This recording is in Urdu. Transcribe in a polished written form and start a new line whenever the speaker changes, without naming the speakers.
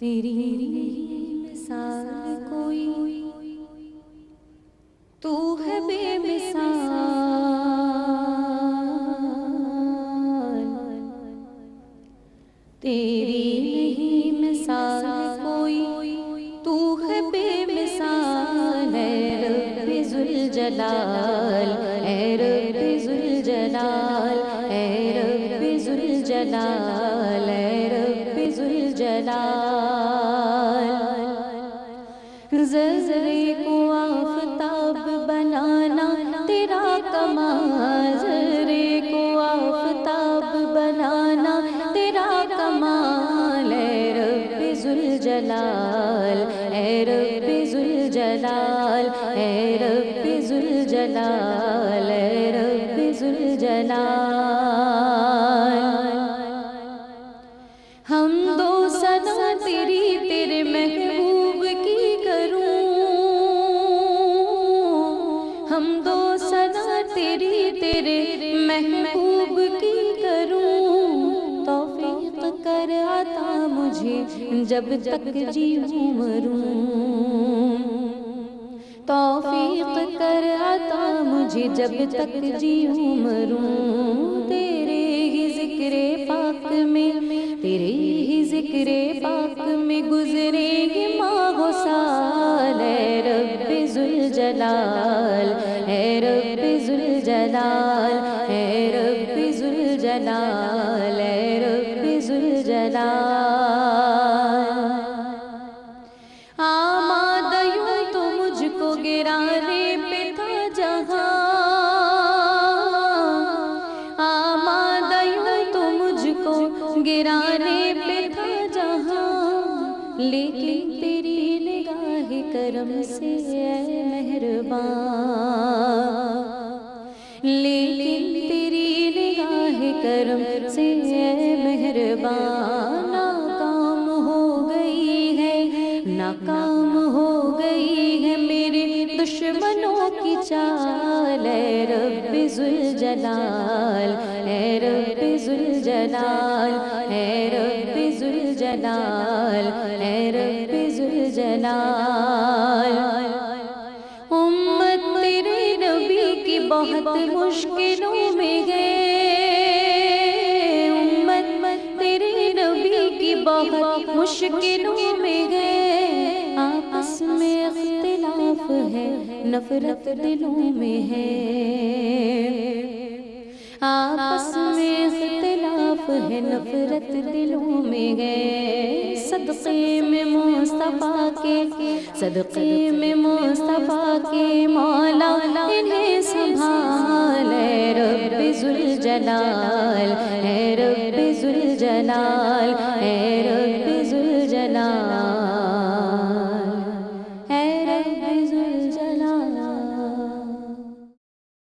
تیری مثال کوئی تو ہے بے مثال، تیری نہیں مثال کوئی تو ہے بے مثال، اے رب ذوالجلال، اے رب ذوالجلال، اے رب ذوالجلال، اے رب ذوالجلال۔ ذرے کو آفتاب بنانا تیرا کمال، ذرے کو آفتاب بنانا تیرا کمال، اے رب ذوالجلال، اے رب ذوالجلال، اے رب ذوالجلال، اے رب ذوالجلال۔ حمد و ثنا تیری تیرے محبوب کی کروں، حمد و ثنا تیری تیرے محبوب کی کروں، توفیق کر عطا مجھے جب تک جیوں مروں، توفیق کر عطا مجھے جب تک جیوں مروں، تیرے ہی ذکر پاک میں، تیرے ہی ذکر پاک میں گزریں گے ماہ و سال، اے رب ذوالجلال، اے رب ذوالجلال، اے رب ذوالجلال، اے رب ذوالجلال۔ آمادہ یوں تو مجھ کو گرانے پہ تھا جہاں، آمادہ یوں تو مجھ کو گرانے پہ تھا جہاں، لیکن تیری نگاہ کرم سے اے مہربان، لیکن تیری نگاہ کرم سے اے مہربان، ناکام ہو گئی ہے، ناکام ہو گئی ہے میرے دشمنوں کی چال، اے رب ذوالجلال، اے رب ذوالجلال، اے رب ذوالجلال، اے رب ذوالجلال۔ امت تیرے نبی کی بہت مشکلوں میں گئے، امت تیرے نبی کی بہت مشکلوں میں گئے، آپس میں اختلاف ہے نفرت دلوں میں ہے، آپس میں اختلاف ہے نفرت دلوں میں ہے، صدقے میں مصطفیٰ کے، صدقے میں مصطفیٰ کے مولا انہیں سنبھال، اے رب ذوالجلال، اے رب ذوالجلال، اے رب ذوالجلال۔